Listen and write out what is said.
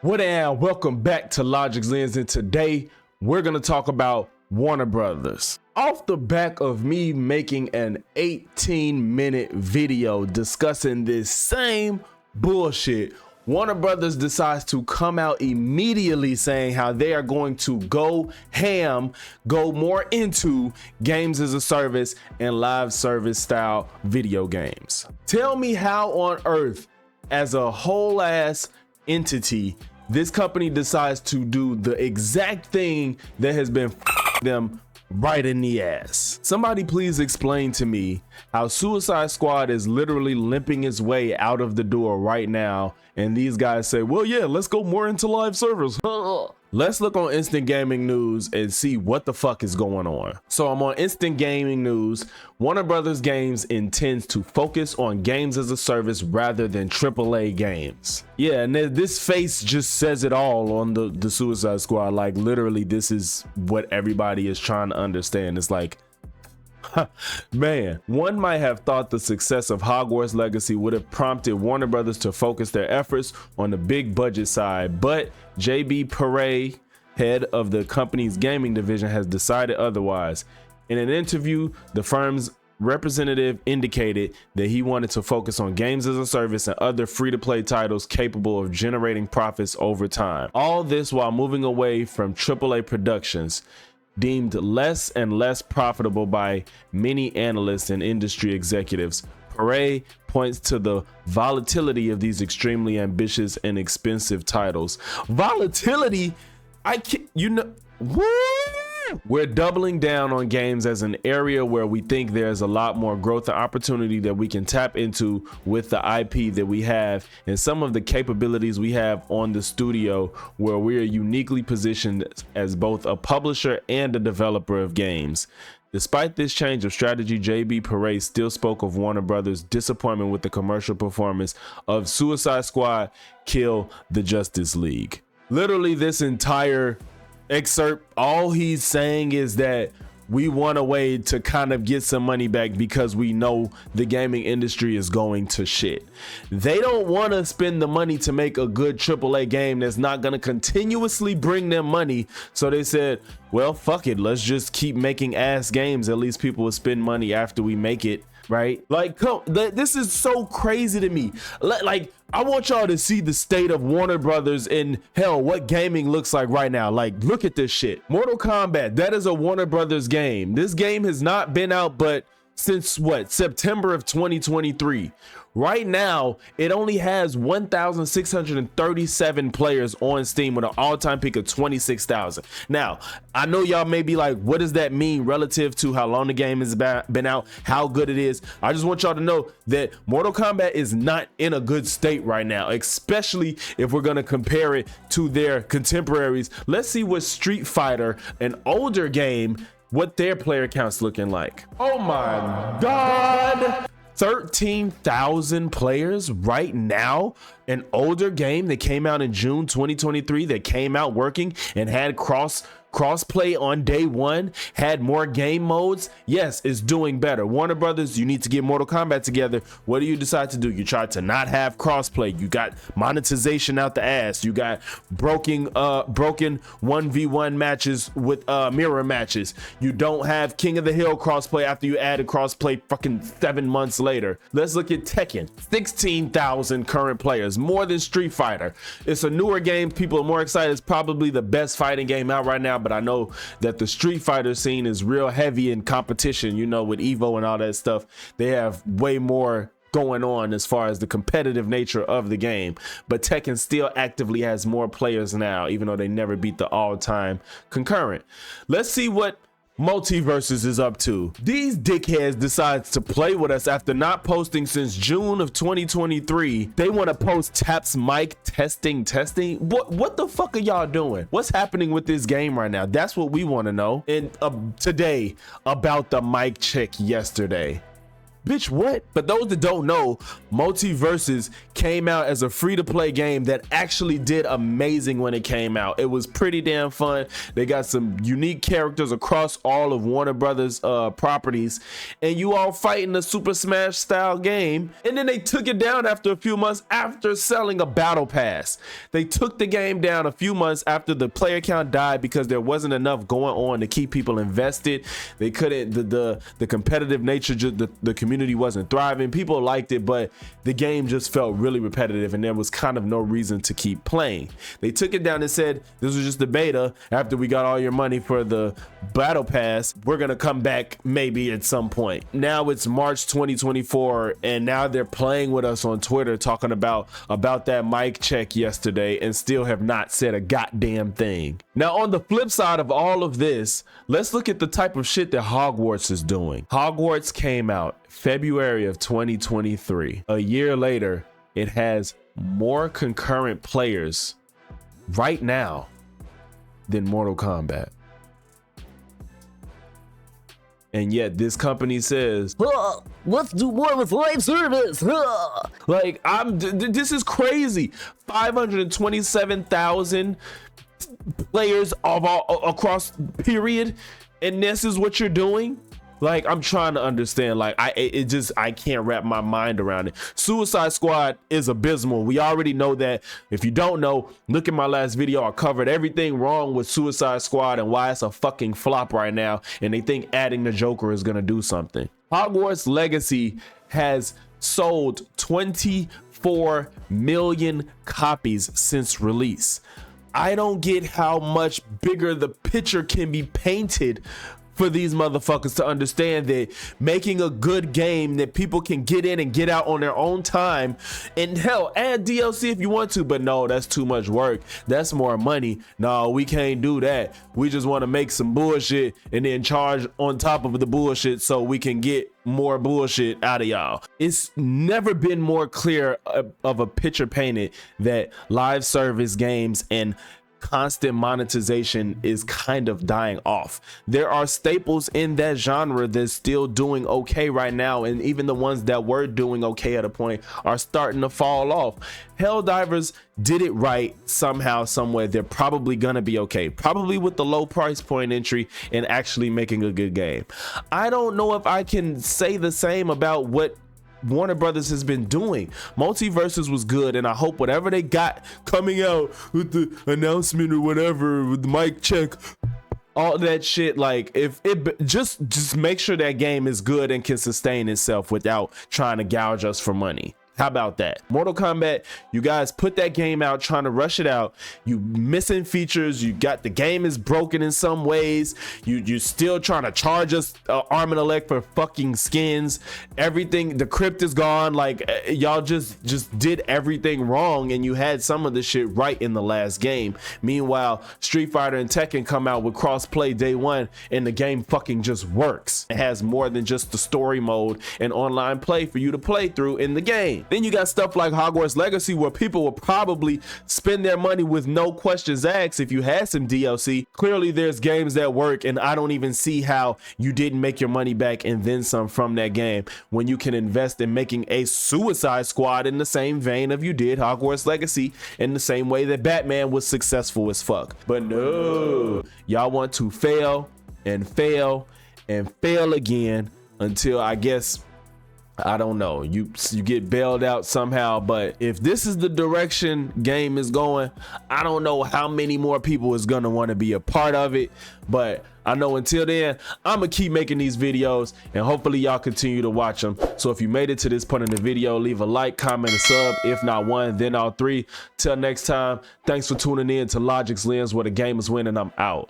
What and welcome back to Logix Lens, and today we're gonna talk about Warner Brothers. Off the back of me making an 18-minute video discussing this same bullshit, Warner Brothers decides to come out immediately saying how they are going to go ham, go more into games as a service and live service style video games. Tell me how on earth, as a whole ass entity, this company decides to do the exact thing that has been them right in the ass. Somebody please explain to me how Suicide Squad is literally limping its way out of the door right now, and these guys say, well, yeah, let's go more into live service. Let's look on Instant Gaming News and see what the fuck is going on. So I'm on Instant Gaming News. Warner Brothers Games intends to focus on games as a service rather than AAA games. Yeah, and this face just says it all on the Suicide Squad. Like, literally, this is what everybody is trying to understand. It's like, man, one might have thought the success of Hogwarts Legacy would have prompted Warner Brothers to focus their efforts on the big budget side, but JB Perret, head of the company's gaming division, has decided otherwise. In an interview, the firm's representative indicated that he wanted to focus on games as a service and other free-to-play titles capable of generating profits over time. All this while moving away from AAA productions, deemed less and less profitable by many analysts and industry executives. Perret points to the volatility of these extremely ambitious and expensive titles. Volatility? I can't, you know, woo! We're doubling down on games as an area where we think there's a lot more growth and opportunity that we can tap into with the IP that we have and some of the capabilities we have on the studio, where we are uniquely positioned as both a publisher and a developer of games. Despite this change of strategy, JB Perret still spoke of Warner Brothers' disappointment with the commercial performance of Suicide Squad: Kill the Justice League. Literally, this entire excerpt, all he's saying is that we want a way to kind of get some money back because we know the gaming industry is going to shit. They don't want to spend the money to make a good AAA game that's not going to continuously bring them money. So they said, well, fuck it, let's just keep making ass games. At least people will spend money after we make it, right? Like, this is so crazy to me. Like, I want y'all to see the state of Warner Brothers and hell, what gaming looks like right now. Like, look at this shit. Mortal Kombat, that is a Warner Brothers game. This game has not been out but since what, September of 2023. Right now, it only has 1,637 players on Steam with an all-time peak of 26,000. Now, I know y'all may be like, what does that mean relative to how long the game has been out, how good it is? I just want y'all to know that Mortal Kombat is not in a good state right now, especially if we're gonna compare it to their contemporaries. Let's see what Street Fighter, an older game, what their player count's looking like. Oh my God. 13,000 players right now. An older game that came out in June 2023 that came out working and had crossplay on day one, had more game modes. Yes, it's doing better. Warner Brothers, you need to get Mortal Kombat together. What do you decide to do? You try to not have crossplay. You got monetization out the ass. You got broken 1v1 matches with mirror matches. You don't have King of the Hill crossplay after you added crossplay fucking 7 months later. Let's look at Tekken. 16,000 current players, more than Street Fighter. It's a newer game. People are more excited. It's probably the best fighting game out right now, but I know that the Street Fighter scene is real heavy in competition, you know, with Evo and all that stuff. They have way more going on as far as the competitive nature of the game, but Tekken still actively has more players now, even though they never beat the all-time concurrent. Let's see what Multiverses is up to. These dickheads decides to play with us after not posting since June of 2023. They want to post Taps mic testing. What the fuck are y'all doing? What's happening with this game right now? That's what we want to know. And today about the mic check yesterday. bitch, what? But those that don't know, Multiverses came out as a free-to-play game that actually did amazing when it came out. It was pretty damn fun. They got some unique characters across all of Warner Brothers properties, and you all fight in a Super Smash style game. And then they took it down after a few months after selling a battle pass. They took the game down a few months after the player count died because there wasn't enough going on to keep people invested. They couldn't, the competitive nature, the community wasn't thriving. People liked it, but the game just felt really repetitive and there was kind of no reason to keep playing. They took it down and said, this was just the beta. After we got all your money for the battle pass, we're gonna come back maybe at some point. Now it's March 2024 and now they're playing with us on Twitter talking about that mic check yesterday and still have not said a goddamn thing. Now on the flip side of all of this, let's look at the type of shit that Hogwarts is doing. Hogwarts came out February of 2023. A year later, it has more concurrent players right now than Mortal Kombat. And yet this company says, let's do more with live service. Like, this is crazy. 527,000 players of all across period, and this is what you're doing. Like, I'm trying to understand. Like, I can't wrap my mind around it. Suicide Squad is abysmal. We already know that. If you don't know, look at my last video. I covered everything wrong with Suicide Squad and why it's a fucking flop right now. And they think adding the Joker is gonna do something. Hogwarts Legacy has sold 24 million copies since release. I don't get how much bigger the picture can be painted for these motherfuckers to understand that making a good game that people can get in and get out on their own time, and hell, add DLC if you want to, but no, that's too much work. That's more money. No, we can't do that. We just want to make some bullshit and then charge on top of the bullshit so we can get more bullshit out of y'all. It's never been more clear of a picture painted that live service games and constant monetization is kind of dying off. There are staples in that genre that's still doing okay right now, and even the ones that were doing okay at a point are starting to fall off. Helldivers did it right somehow, somewhere. They're probably gonna be okay, probably with the low price point entry and actually making a good game. I don't know if I can say the same about what Warner Brothers has been doing. Multiverses was good, and I hope whatever they got coming out with the announcement or whatever, with the mic check, all that shit, like, if it just make sure that game is good and can sustain itself without trying to gouge us for money. How about that? Mortal Kombat, you guys put that game out trying to rush it out. You missing features. You got the game is broken in some ways. You still trying to charge us arm and a leg for fucking skins. Everything, the crypt is gone. Like, y'all just did everything wrong, and you had some of the shit right in the last game. Meanwhile, Street Fighter and Tekken come out with cross-play day one, and the game fucking just works. It has more than just the story mode and online play for you to play through in the game. Then you got stuff like Hogwarts Legacy, where people will probably spend their money with no questions asked if you had some DLC. Clearly there's games that work, and I don't even see how you didn't make your money back and then some from that game when you can invest in making a Suicide Squad in the same vein of you did Hogwarts Legacy, in the same way that Batman was successful as fuck. But no, y'all want to fail and fail and fail again until, I guess, I don't know, you get bailed out somehow. But if this is the direction game is going, I don't know how many more people is gonna want to be a part of it. But I know until then, I'm gonna keep making these videos, and hopefully y'all continue to watch them. So if you made it to this point in the video, leave a like, comment, and sub. If not one, then all three. Till next time, thanks for tuning in to Logix Lens, where the game is winning. I'm out.